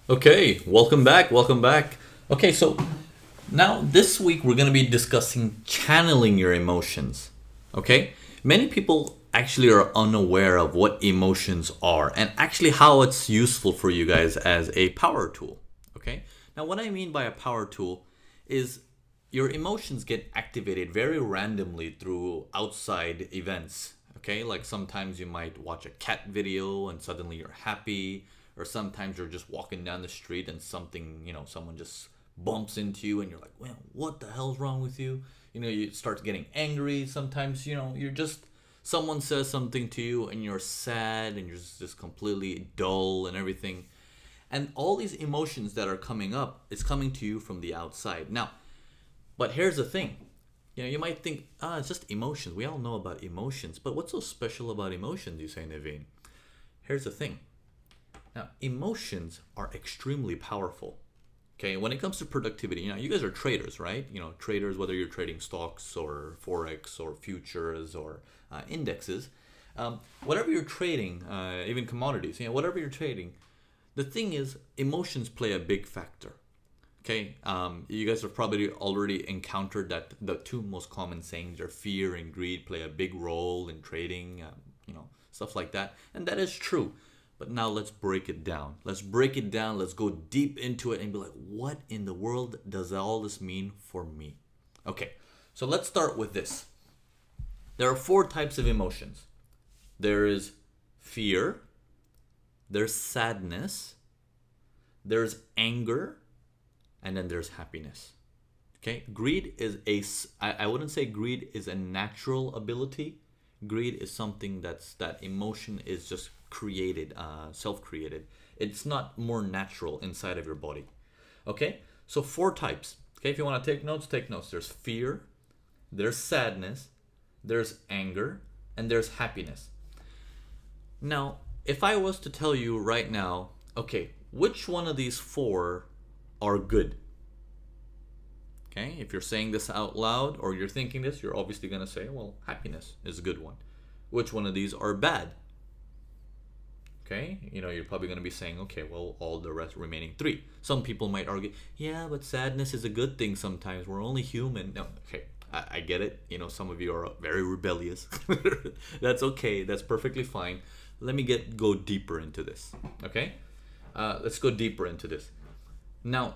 Okay, welcome back. Welcome back. Okay, so now this week we're going to be discussing channeling your emotions. Okay? Many people actually are unaware of what emotions are and actually how it's useful for you guys as a power tool. Okay? Now, what I mean by a power tool is your emotions get activated very randomly through outside events. Okay, like sometimes you might watch a cat video and suddenly you're happy, or sometimes you're just walking down the street and something, someone just bumps into you and you're like, well, what the hell's wrong with you? You start getting angry. Sometimes, you're just, someone says something to you and you're sad and you're just completely dull and everything. And all these emotions that are coming up is coming to you from the outside. Now, but here's the thing. You might think, it's just emotions. We all know about emotions. But what's so special about emotions, you say, Naveen? Here's the thing. Now, emotions are extremely powerful. Okay, when it comes to productivity, you guys are traders, right? Traders, whether you're trading stocks or forex or futures or indexes, whatever you're trading, even commodities, whatever you're trading, the thing is, emotions play a big factor. Okay, you guys have probably already encountered that the two most common sayings are fear and greed play a big role in trading, stuff like that. And that is true. But now let's break it down. Let's break it down. Let's go deep into it and be like, what in the world does all this mean for me? Okay, so let's start with this. There are four types of emotions. There is fear, there's sadness, there's anger, and then there's happiness. Okay, greed is I wouldn't say greed is a natural ability. Greed is something that emotion is just created, self-created. It's not more natural inside of your body. Okay, so four types. Okay, if you want to take notes, take notes. There's fear, there's sadness, there's anger, and there's happiness. Now, if I was to tell you right now, okay, which one of these four are good? Okay, if you're saying this out loud or you're thinking this, you're obviously going to say, well, happiness is a good one. Which one of these are bad? Okay, you're probably going to be saying, okay, well, all the rest remaining three. Some people might argue, yeah, but sadness is a good thing sometimes. We're only human. No, okay, I get it. Some of you are very rebellious. That's okay. That's perfectly fine. Let me go deeper into this. Okay, let's go deeper into this. Now,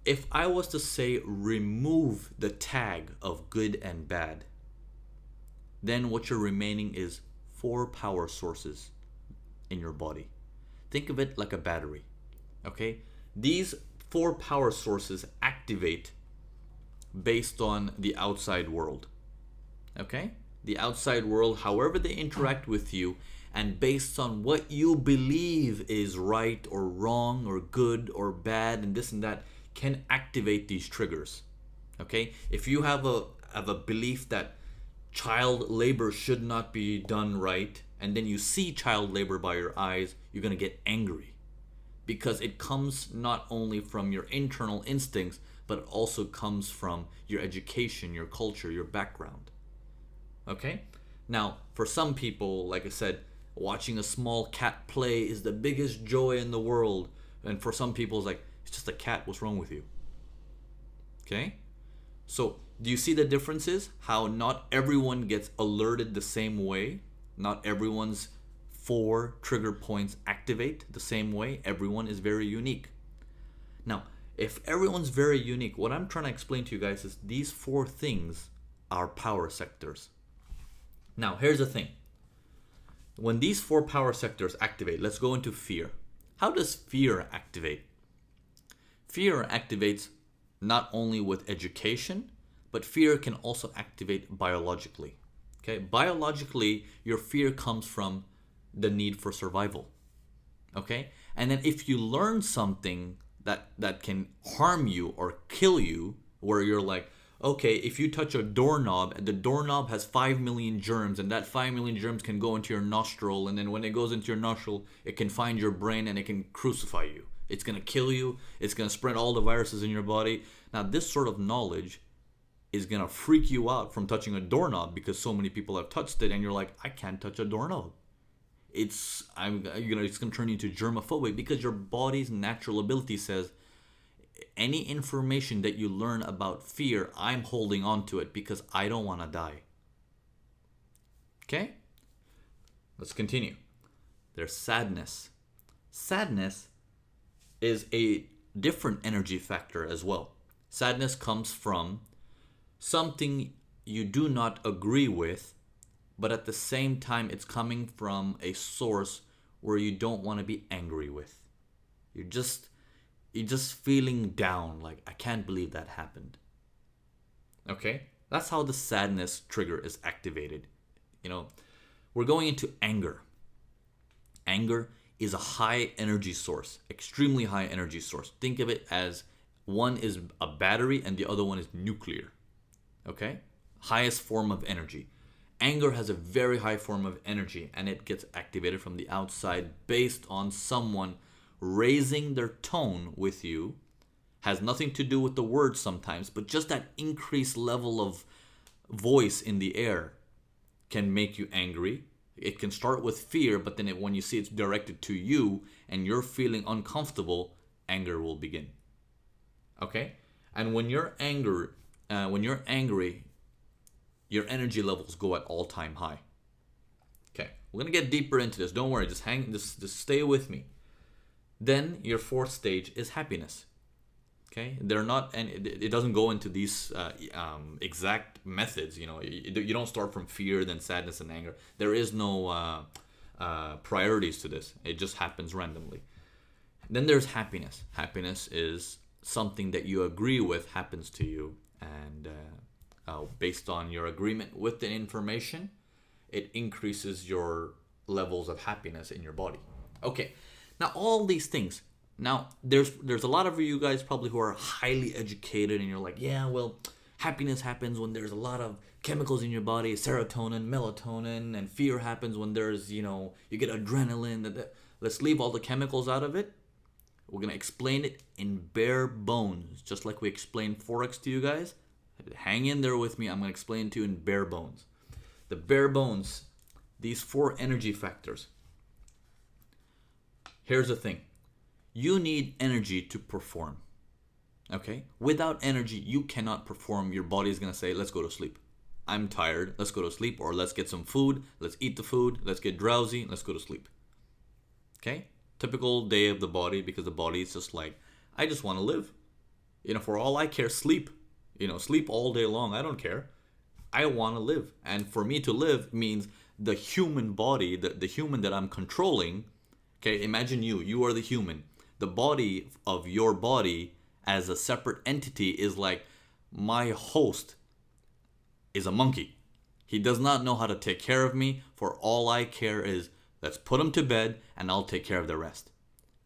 if I was to say remove the tag of good and bad, then what you're remaining is four power sources in your body. Think of it like a battery. Okay? These four power sources activate based on the outside world. Okay? The outside world, however they interact with you, and based on what you believe is right or wrong or good or bad and this and that, can activate these triggers. Okay, if you have a belief that child labor should not be done right, and then you see child labor by your eyes, you're going to get angry because it comes not only from your internal instincts, but it also comes from your education, your culture, your background. Okay, now for some people, like I said, watching a small cat play is the biggest joy in the world, and for some people it's like, it's just a cat. What's wrong with you? Okay? So, do you see the differences? How not everyone gets alerted the same way? Not everyone's four trigger points activate the same way. Everyone is very unique. Now, if everyone's very unique, what I'm trying to explain to you guys is these four things are power sectors. Now, here's the thing. When these four power sectors activate, let's go into fear. How does fear activate? Fear activates not only with education, but fear can also activate biologically. Okay, biologically, your fear comes from the need for survival. Okay, and then if you learn something that can harm you or kill you, where you're like, okay, if you touch a doorknob and the doorknob has 5 million germs, and that 5 million germs can go into your nostril, and then when it goes into your nostril, it can find your brain and it can crucify you. It's going to kill you. It's going to spread all the viruses in your body. Now, this sort of knowledge is going to freak you out from touching a doorknob because so many people have touched it, and you're like, I can't touch a doorknob. it's going to turn you into germophobic because your body's natural ability says any information that you learn about fear, I'm holding on to it because I don't want to die. Okay? Let's continue. There's sadness. Sadness is a different energy factor as well. Sadness comes from something you do not agree with, but at the same time, it's coming from a source where you don't want to be angry with. You're just feeling down, like, I can't believe that happened. Okay? That's how the sadness trigger is activated. We're going into anger. Anger is a high energy source, extremely high energy source. Think of it as one is a battery and the other one is nuclear. Okay? Highest form of energy. Anger has a very high form of energy and it gets activated from the outside based on someone raising their tone with you. Has nothing to do with the words sometimes, but just that increased level of voice in the air can make you angry. It can start with fear, but then when you see it's directed to you and you're feeling uncomfortable, anger will begin. Okay? And when you're angry, your energy levels go at all-time high. Okay, we're gonna get deeper into this. Don't worry, just stay with me. Then your fourth stage is happiness. Okay, they're not, and it doesn't go into these exact methods. You don't start from fear, then sadness and anger. There is no priorities to this. It just happens randomly. Then there's happiness. Happiness is something that you agree with happens to you, and based on your agreement with the information, it increases your levels of happiness in your body. Okay, now all these things. Now, there's a lot of you guys probably who are highly educated and you're like, yeah, well, happiness happens when there's a lot of chemicals in your body, serotonin, melatonin, and fear happens when there's, you get adrenaline. Let's leave all the chemicals out of it. We're going to explain it in bare bones, just like we explained Forex to you guys. Hang in there with me. I'm going to explain it to you in bare bones. The bare bones, these 4 energy factors. Here's the thing. You need energy to perform. Okay? Without energy, you cannot perform. Your body is going to say, let's go to sleep. I'm tired. Let's go to sleep. Or let's get some food. Let's eat the food. Let's get drowsy. Let's go to sleep. Okay? Typical day of the body, because the body is just like, I just want to live. For all I care, sleep. Sleep all day long. I don't care. I want to live. And for me to live means the human body, the human that I'm controlling. Okay? Imagine you are the human. The body of your body as a separate entity is like, my host is a monkey. He does not know how to take care of me. For all I care is, let's put him to bed and I'll take care of the rest.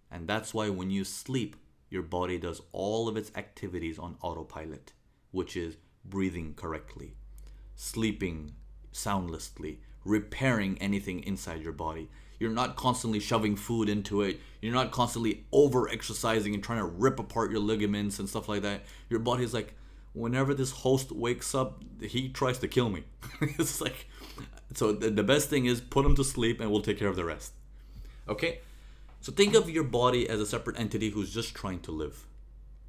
And that's why when you sleep, your body does all of its activities on autopilot, which is breathing correctly, sleeping soundlessly, repairing anything inside your body. You're not constantly shoving food into it. You're not constantly over-exercising and trying to rip apart your ligaments and stuff like that. Your body's like, whenever this host wakes up, he tries to kill me. It's like, so the best thing is put him to sleep and we'll take care of the rest. Okay? So think of your body as a separate entity who's just trying to live.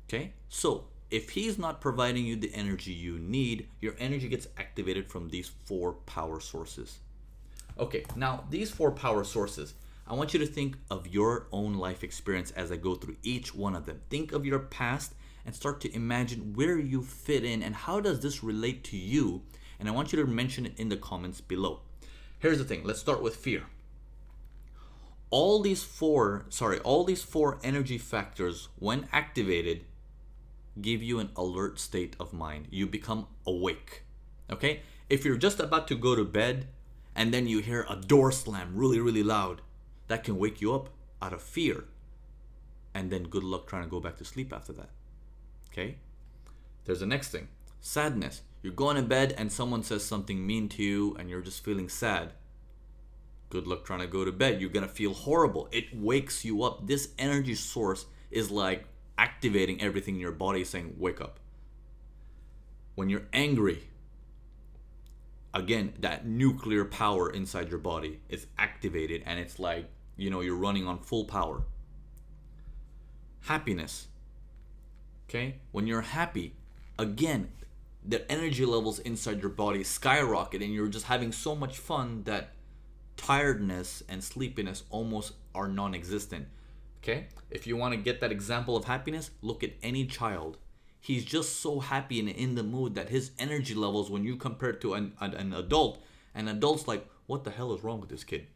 Okay? So if he's not providing you the energy you need, your energy gets activated from these 4 power sources. Okay, now these 4 power sources, I want you to think of your own life experience as I go through each one of them. Think of your past and start to imagine where you fit in and how does this relate to you. And I want you to mention it in the comments below. Here's the thing, let's start with fear. All these four energy factors, when activated, give you an alert state of mind. You become awake. Okay? If you're just about to go to bed, and then you hear a door slam really, really loud, that can wake you up out of fear. And then good luck trying to go back to sleep after that. Okay? There's the next thing. Sadness. You're going to bed and someone says something mean to you and you're just feeling sad. Good luck trying to go to bed. You're going to feel horrible. It wakes you up. This energy source is like activating everything in your body saying, wake up. When you're angry, again, that nuclear power inside your body is activated, and it's like, you're running on full power. Happiness. Okay? When you're happy, again, the energy levels inside your body skyrocket, and you're just having so much fun that tiredness and sleepiness almost are non-existent. Okay? If you want to get that example of happiness, look at any child. He's just so happy and in the mood that his energy levels, when you compare it to an adult, an adult's like, what the hell is wrong with this kid?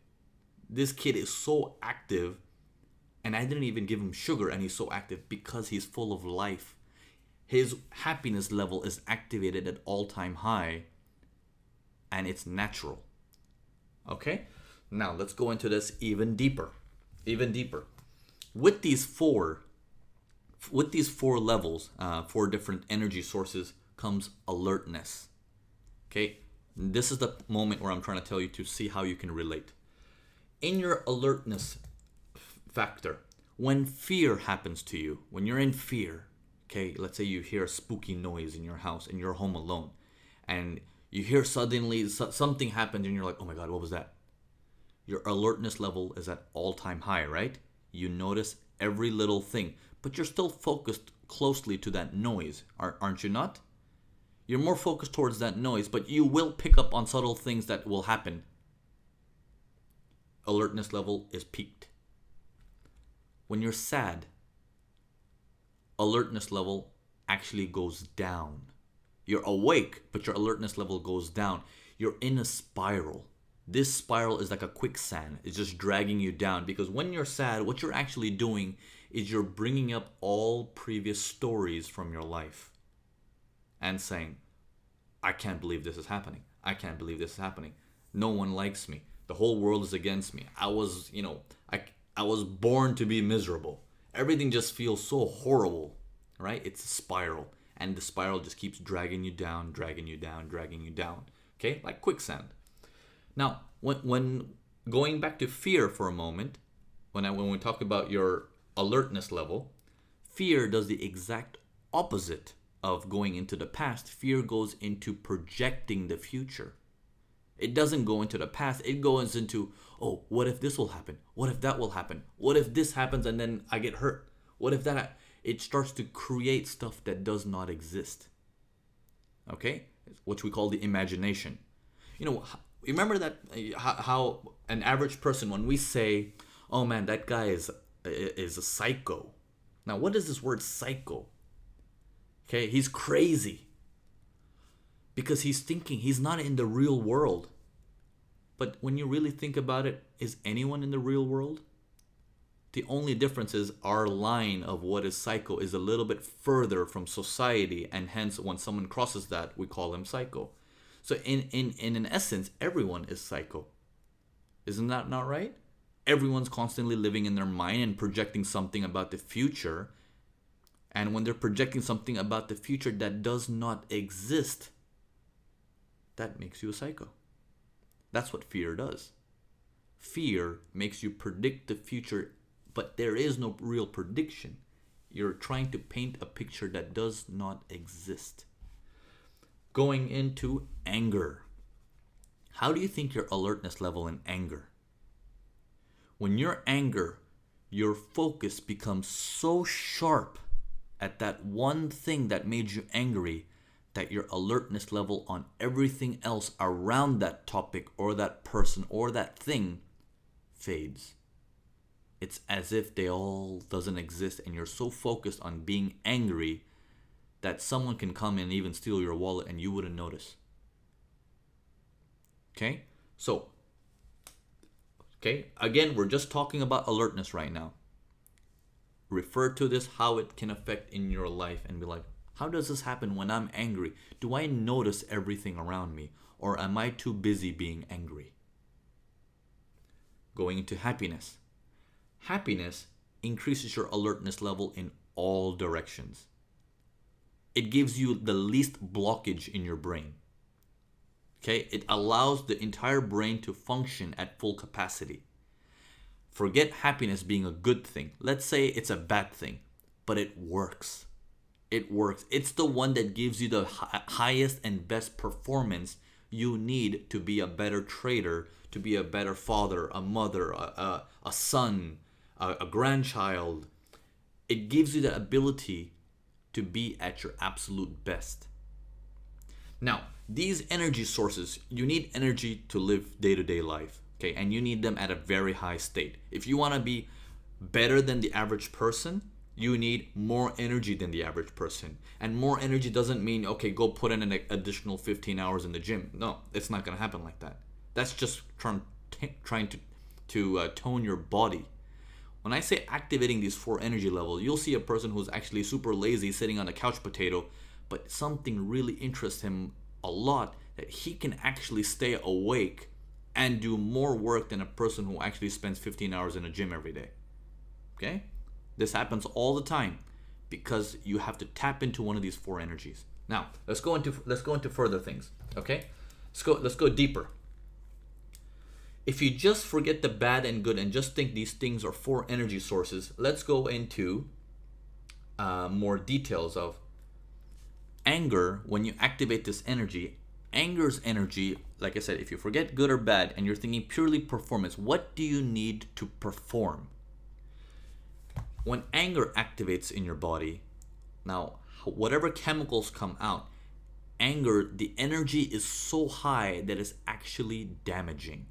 This kid is so active, and I didn't even give him sugar, and he's so active because he's full of life. His happiness level is activated at all-time high, and it's natural. Okay? Now let's go into this even deeper. Even deeper. With these four levels, 4 different energy sources, comes alertness. Okay? This is the moment where I'm trying to tell you to see how you can relate. In your alertness factor, when fear happens to you, when you're in fear, okay, let's say you hear a spooky noise in your house and you're home alone, and you hear suddenly something happens and you're like, oh my God, what was that? Your alertness level is at all-time high, right? You notice every little thing, but you're still focused closely to that noise, aren't you not? You're more focused towards that noise, but you will pick up on subtle things that will happen. Alertness level is peaked. When you're sad, alertness level actually goes down. You're awake, but your alertness level goes down. You're in a spiral. This spiral is like a quicksand. It's just dragging you down, because when you're sad, what you're actually doing is you're bringing up all previous stories from your life and saying, I can't believe this is happening. I can't believe this is happening. No one likes me. The whole world is against me. I was born to be miserable. Everything just feels so horrible, right? It's a spiral, and the spiral just keeps dragging you down, dragging you down, dragging you down. Okay, like quicksand. Now, when going back to fear for a moment, when we talk about your alertness level, fear does the exact opposite of going into the past. Fear goes into projecting the future. It doesn't go into the past. It goes into, oh, what if this will happen? What if that will happen? What if this happens and then I get hurt? What if that? It starts to create stuff that does not exist. Okay? Which we call the imagination. Remember that how an average person, when we say, oh man, that guy is a psycho. Now, what is this word psycho? Okay, he's crazy. Because he's thinking, he's not in the real world. But when you really think about it, is anyone in the real world? The only difference is our line of what is psycho is a little bit further from society, and hence when someone crosses that, we call him psycho. So in an essence, everyone is psycho. Isn't that not right? Everyone's constantly living in their mind and projecting something about the future. And when they're projecting something about the future that does not exist, that makes you a psycho. That's what fear does. Fear makes you predict the future, but there is no real prediction. You're trying to paint a picture that does not exist. Going into anger. How do you think your alertness level in anger? When you're angry, your focus becomes so sharp at that one thing that made you angry that your alertness level on everything else around that topic or that person or that thing fades. It's as if they all doesn't exist, and you're so focused on being angry that someone can come and even steal your wallet and you wouldn't notice. Okay? So, again, we're just talking about alertness right now. Refer to this, how it can affect in your life, and be like, how does this happen when I'm angry? Do I notice everything around me, or am I too busy being angry? Going into happiness. Happiness increases your alertness level in all directions. It gives you the least blockage in your brain. Okay? It allows the entire brain to function at full capacity. Forget happiness being a good thing. Let's say it's a bad thing, but it works. It works. It's the one that gives you the highest and best performance you need to be a better trader, to be a better father, a mother, a son, a grandchild. It gives you the ability to be at your absolute best. Now, these energy sources, you need energy to live day-to-day life, okay? And you need them at a very high state. If you want to be better than the average person, you need more energy than the average person. And more energy doesn't mean, okay, go put in an additional 15 hours in the gym. No, it's not going to happen like that. That's just trying to tone your body. When I say activating these 4 energy levels, you'll see a person who's actually super lazy sitting on a couch potato, but something really interests him a lot, that he can actually stay awake and do more work than a person who actually spends 15 hours in a gym every day. Okay? This happens all the time because you have to tap into one of these 4 energies. Now, let's go into further things. Okay? Let's go deeper. If you just forget the bad and good and just think these things are 4 energy sources, let's go into more details of anger. When you activate this energy, anger's energy, like I said, if you forget good or bad and you're thinking purely performance, what do you need to perform? When anger activates in your body, now whatever chemicals come out, anger, the energy is so high that it's actually damaging.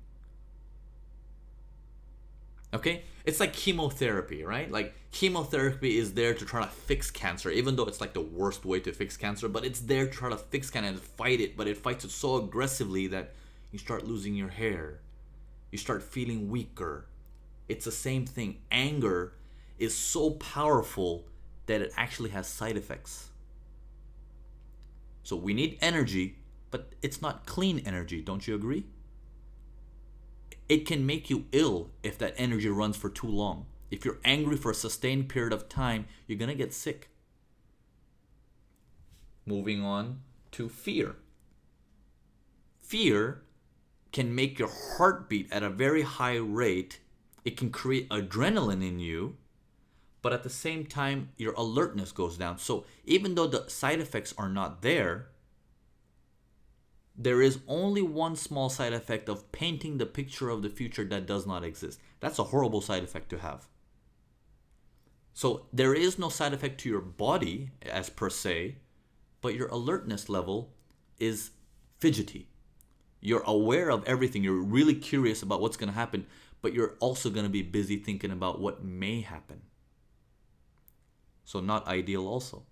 Okay? It's like chemotherapy, right? Like chemotherapy is there to try to fix cancer, even though it's like the worst way to fix cancer, but it's there to try to fix cancer and fight it, but it fights it so aggressively that you start losing your hair. You start feeling weaker. It's the same thing. Anger is so powerful that it actually has side effects. So we need energy, but it's not clean energy, don't you agree? It can make you ill if that energy runs for too long. If you're angry for a sustained period of time, you're going to get sick. Moving on to fear. Fear can make your heart beat at a very high rate. It can create adrenaline in you, but at the same time, your alertness goes down. So even though the side effects are not there, there is only one small side effect of painting the picture of the future that does not exist. That's a horrible side effect to have. So there is no side effect to your body as per se, but your alertness level is fidgety. You're aware of everything. You're really curious about what's going to happen, but you're also going to be busy thinking about what may happen. So not ideal also.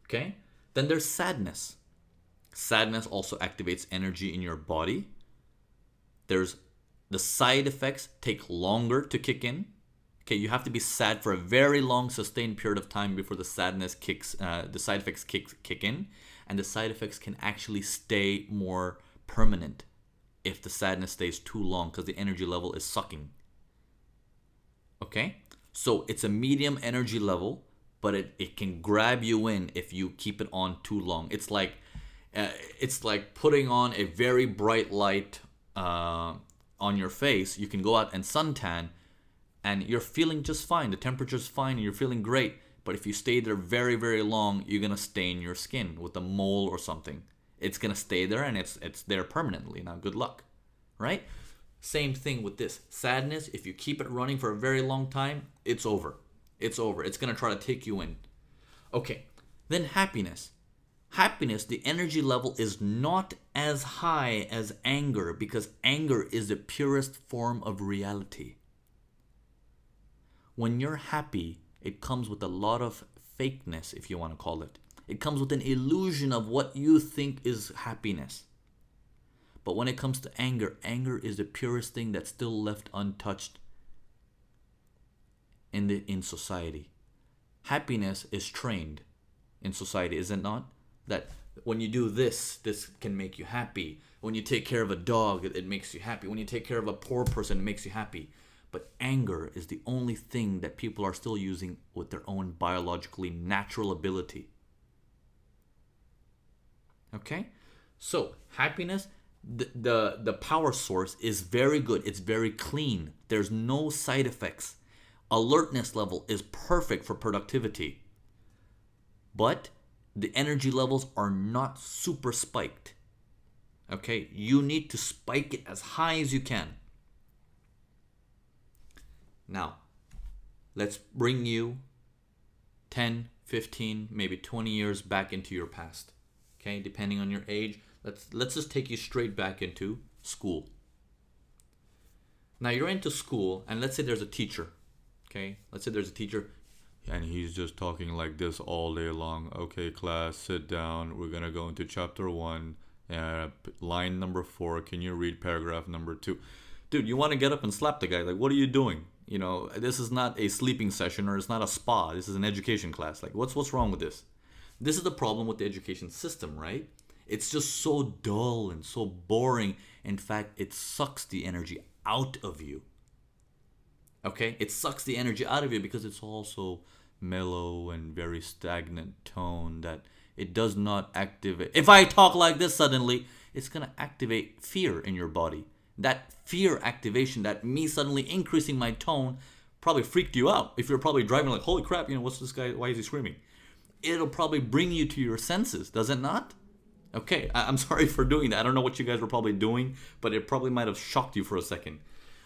Okay? Then there's sadness. Sadness also activates energy in your body. There's the side effects take longer to kick in. Okay, you have to be sad for a very long, sustained period of time before the sadness kicks. The side effects kick in, and the side effects can actually stay more permanent if the sadness stays too long because the energy level is sucking. Okay, so it's a medium energy level, but it can grab you in if you keep it on too long. It's like putting on a very bright light on your face. You can go out and suntan and you're feeling just fine. The temperature's fine and you're feeling great. But if you stay there very, very long, you're going to stain your skin with a mole or something. It's going to stay there and it's there permanently. Now, good luck, right? Same thing with this. Sadness, if you keep it running for a very long time, it's over. It's over. It's going to try to take you in. Okay, then happiness. Happiness, the energy level is not as high as anger because anger is the purest form of reality. When you're happy, it comes with a lot of fakeness, if you want to call it. It comes with an illusion of what you think is happiness. But when it comes to anger, anger is the purest thing that's still left untouched in society. Happiness is trained in society, is it not? That when you do this can make you happy. When you take care of a dog, it makes you happy. When you take care of a poor person, it makes you happy. But anger is the only thing that people are still using with their own biologically natural ability. Okay? So, happiness, the power source is very good. It's very clean. There's no side effects. Alertness level is perfect for productivity. But the energy levels are not super spiked. Okay, you need to spike it as high as you can. Now, let's bring you 10, 15, maybe 20 years back into your past. Okay, depending on your age, let's just take you straight back into school. Now you're into school, and let's say there's a teacher. Okay, let's say there's a teacher, and he's just talking like this all day long. Okay, class, sit down. We're gonna go into chapter 1, line number 4. Can you read paragraph number 2? Dude, you want to get up and slap the guy. Like, what are you doing? You know, this is not a sleeping session, or it's not a spa. This is an education class. Like, what's wrong with this? This is the problem with the education system, right? It's just so dull and so boring. In fact, it sucks the energy out of you. Okay? It sucks the energy out of you because it's all so mellow and very stagnant tone that it does not activate. If I talk like this suddenly, it's going to activate fear in your body. That fear activation, that me suddenly increasing my tone, probably freaked you out. If you're probably driving like, holy crap, you know, what's this guy, why is he screaming? It'll probably bring you to your senses, does it not? Okay, I'm sorry for doing that. I don't know what you guys were probably doing, but it probably might have shocked you for a second.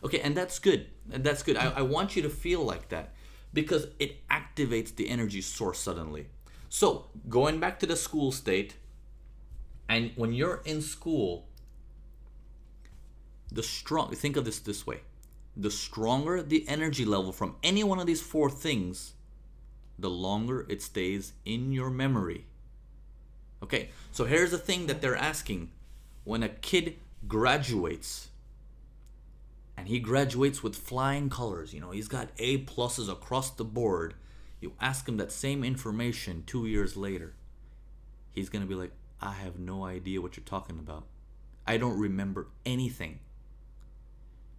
Okay, and that's good. And that's good. I want you to feel like that because it activates the energy source suddenly. So, going back to the school state, and when you're in school, think of this way. The stronger the energy level from any one of these 4 things, the longer it stays in your memory. Okay, so here's the thing that they're asking. When a kid graduates, and he graduates with flying colors, you know, he's got A pluses across the board, you ask him that same information 2 years later, he's going to be like, I have no idea what you're talking about. I don't remember anything.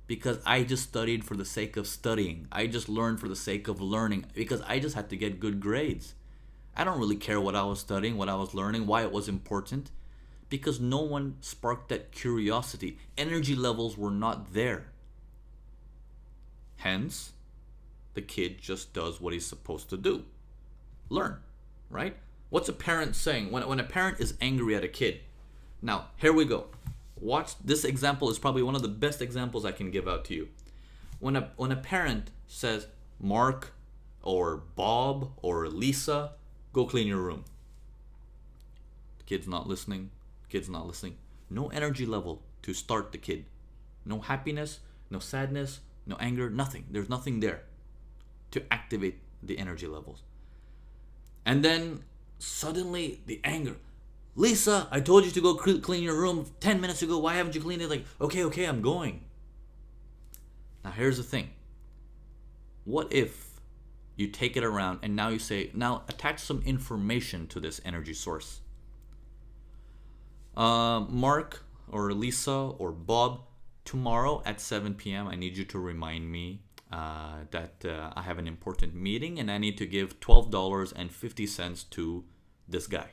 Because I just studied for the sake of studying. I just learned for the sake of learning. Because I just had to get good grades. I don't really care what I was studying, what I was learning, why it was important. Because no one sparked that curiosity. Energy levels were not there. Hence, the kid just does what he's supposed to do. Learn, right? What's a parent saying? When a parent is angry at a kid. Now, here we go. Watch, this example is probably one of the best examples I can give out to you. When a parent says, Mark or Bob or Lisa, go clean your room. The kid's not listening. Kid's not listening. No energy level to start the kid. No happiness, no sadness, no anger, nothing. There's nothing there to activate the energy levels. And then suddenly the anger. Lisa, I told you to go clean your room 10 minutes ago. Why haven't you cleaned it? Like, okay, I'm going. Now, here's the thing. What if you take it around and now you say, now attach some information to this energy source. Mark or Lisa or Bob, tomorrow at 7 p.m., I need you to remind me that I have an important meeting and I need to give $12.50 to this guy.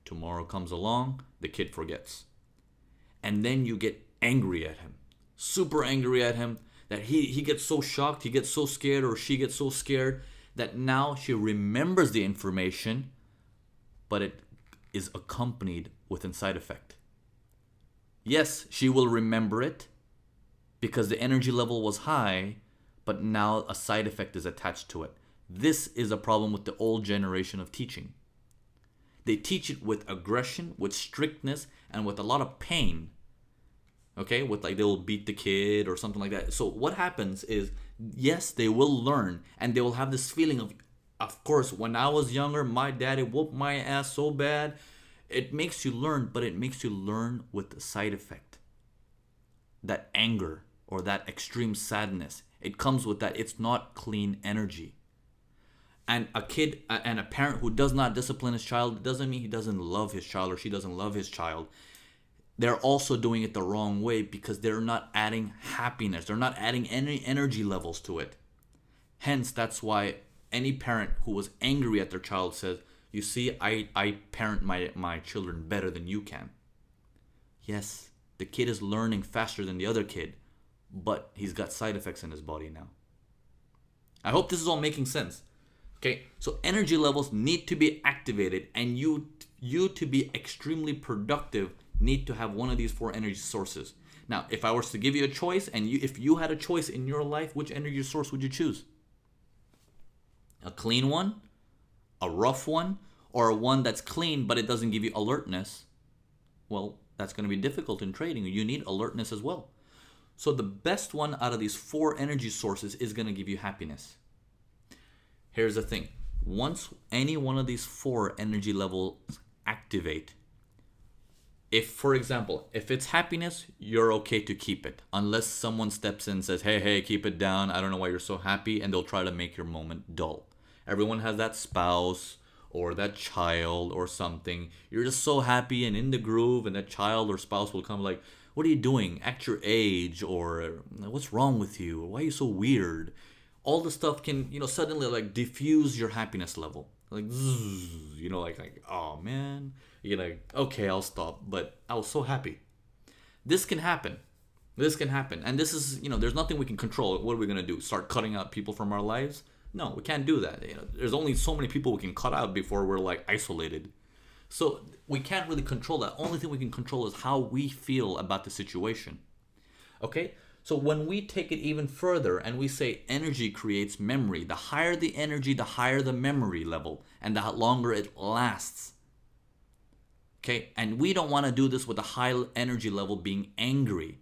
Tomorrow comes along, the kid forgets. And then you get angry at him. Super angry at him that he gets so shocked, he gets so scared, or she gets so scared that now she remembers the information, but it is accompanied with a side effect. Yes, she will remember it because the energy level was high, but now a side effect is attached to it. This is a problem with the old generation of teaching. They teach it with aggression, with strictness, and with a lot of pain. Okay, with like they'll beat the kid or something like that. So what happens is, yes, they will learn, and they will have this feeling of course, when I was younger, my daddy whooped my ass so bad. It makes you learn, but it makes you learn with the side effect. That anger or that extreme sadness, it comes with that. It's not clean energy. And a kid and a parent who does not discipline his child doesn't mean he doesn't love his child or she doesn't love his child. They're also doing it the wrong way because they're not adding happiness. They're not adding any energy levels to it. Hence, that's why any parent who was angry at their child says, you see, I parent my children better than you can. Yes, the kid is learning faster than the other kid, but he's got side effects in his body now. I hope this is all making sense. Okay, so energy levels need to be activated, and you to be extremely productive need to have one of these four energy sources. Now, if I was to give you a choice, and if you had a choice in your life, which energy source would you choose? A clean one, a rough one, or a one that's clean but it doesn't give you alertness? Well, that's going to be difficult in trading. You need alertness as well. So the best one out of these four energy sources is going to give you happiness. Here's the thing. Once any one of these four energy levels activate, if, for example, if it's happiness, you're okay to keep it. Unless someone steps in and says, hey, keep it down. I don't know why you're so happy. And they'll try to make your moment dull. Everyone has that spouse or that child or something. You're just so happy and in the groove, and that child or spouse will come like, what are you doing? Act your age, or what's wrong with you? Or why are you so weird? All the stuff can, suddenly like diffuse your happiness level. Like, zzz, like, oh man, you're like, okay, I'll stop. But I was so happy. This can happen. And this is, there's nothing we can control. What are we going to do? Start cutting out people from our lives? No, we can't do that. There's only so many people we can cut out before we're like isolated. So we can't really control that. Only thing we can control is how we feel about the situation. Okay? So when we take it even further and we say energy creates memory, the higher the energy, the higher the memory level, and the longer it lasts. Okay? And we don't want to do this with a high energy level being angry.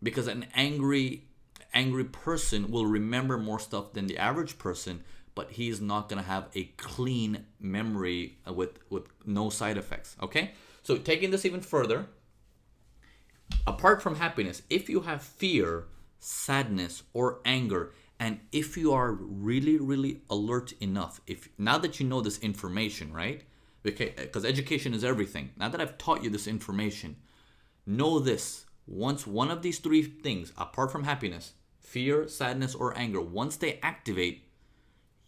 Because an angry person will remember more stuff than the average person, but he's not going to have a clean memory with no side effects. Okay? So taking this even further, apart from happiness, if you have fear, sadness, or anger, and if you are really, really alert enough, now that you know this information, right? Because education is everything. Now that I've taught you this information, know this. Once one of these three things, apart from happiness, fear, sadness, or anger, once they activate,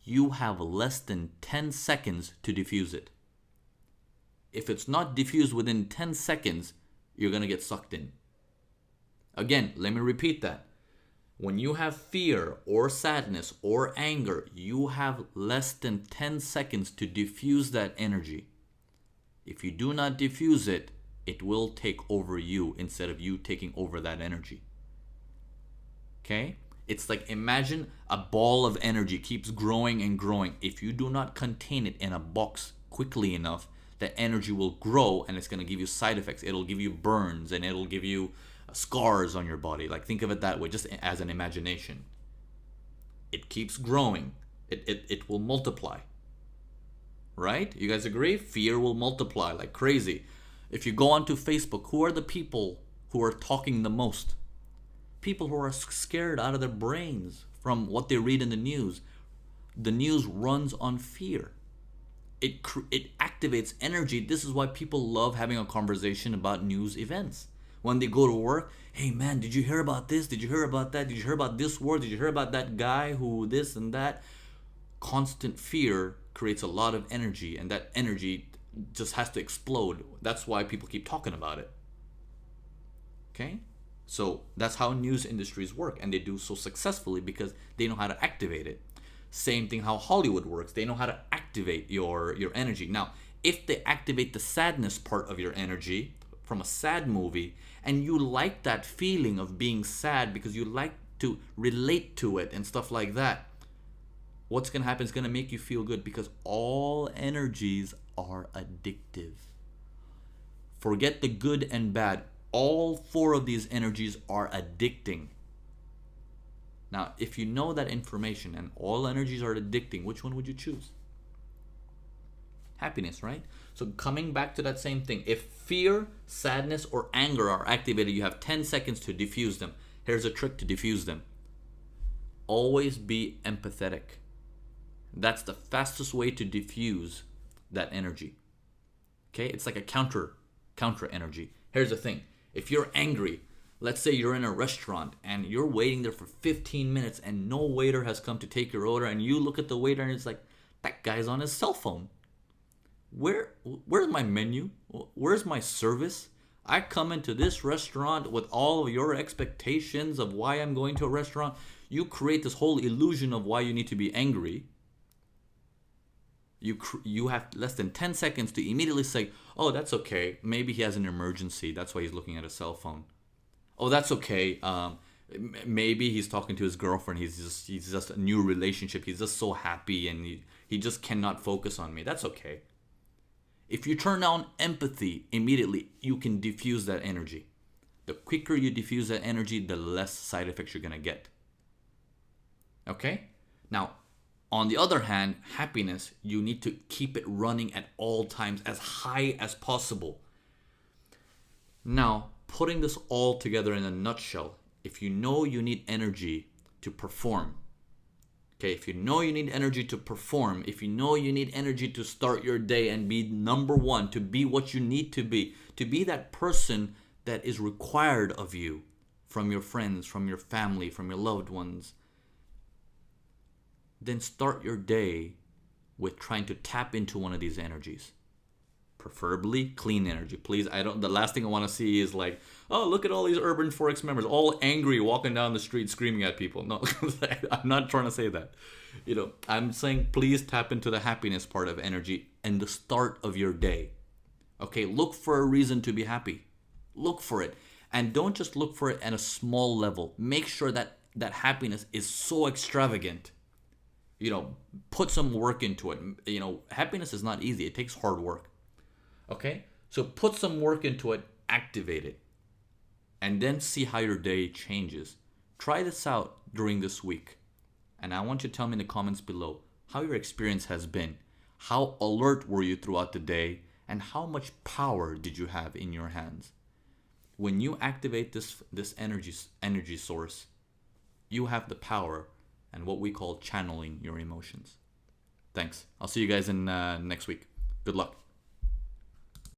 you have less than 10 seconds to diffuse it. If it's not diffused within 10 seconds, you're going to get sucked in. Again, let me repeat that. When you have fear or sadness or anger, you have less than 10 seconds to diffuse that energy. If you do not diffuse it, it will take over you instead of you taking over that energy. Okay? It's like, imagine a ball of energy keeps growing and growing. If you do not contain it in a box quickly enough, the energy will grow and it's going to give you side effects. It'll give you burns and it'll give you scars on your body. Like, think of it that way, just as an imagination. It keeps growing. It will multiply. Right? You guys agree? Fear will multiply like crazy. If you go onto Facebook, who are the people who are talking the most? People who are scared out of their brains from what they read in the news. The news runs on fear. It activates energy. This is why people love having a conversation about news events. When they go to work, hey man, did you hear about this? Did you hear about that? Did you hear about this war? Did you hear about that guy who this and that? Constant fear creates a lot of energy, and that energy just has to explode. That's why people keep talking about it. Okay? So that's how news industries work, and they do so successfully because they know how to activate it. Same thing how Hollywood works. They know how to activate your energy. Now, if they activate the sadness part of your energy from a sad movie, and you like that feeling of being sad because you like to relate to it and stuff like that, what's going to happen is going to make you feel good, because all energies are addictive. Forget the good and bad. All four of these energies are addicting. Now, if you know that information and all energies are addicting, which one would you choose? Happiness, right? So coming back to that same thing, if fear, sadness, or anger are activated, you have 10 seconds to diffuse them. Here's a trick to diffuse them. Always be empathetic. That's the fastest way to diffuse that energy. Okay? It's like a counter energy. Here's the thing. If you're angry, let's say you're in a restaurant and you're waiting there for 15 minutes and no waiter has come to take your order, and you look at the waiter and it's like, that guy's on his cell phone. Where's my menu? Where's my service? I come into this restaurant with all of your expectations of why I'm going to a restaurant. You create this whole illusion of why you need to be angry. You have less than 10 seconds to immediately say, "Oh, that's okay. Maybe he has an emergency. That's why he's looking at a cell phone." "Oh, that's okay. Maybe he's talking to his girlfriend. He's just a new relationship. He's just so happy and he just cannot focus on me. That's okay." If you turn on empathy immediately, you can diffuse that energy. The quicker you diffuse that energy, the less side effects you're going to get. Okay? Now, on the other hand, happiness, you need to keep it running at all times as high as possible. Now, putting this all together in a nutshell, if you know you need energy to perform, okay, if you know you need energy to perform, if you know you need energy to start your day and be number one, to be what you need to be that person that is required of you from your friends, from your family, from your loved ones, then start your day with trying to tap into one of these energies. Preferably clean energy. Please, the last thing I want to see is like, "Oh, look at all these Urban Forex members, all angry, walking down the street screaming at people." No, I'm not trying to say that. I'm saying please tap into the happiness part of energy and the start of your day. Okay, look for a reason to be happy. Look for it. And don't just look for it at a small level. Make sure that that happiness is so extravagant. Put some work into it. Happiness is not easy. It takes hard work. Okay? So put some work into it, activate it, and then see how your day changes. Try this out during this week. And I want you to tell me in the comments below how your experience has been. How alert were you throughout the day? And how much power did you have in your hands? When you activate this energy source, you have the power and what we call channeling your emotions. Thanks. I'll see you guys in next week. Good luck.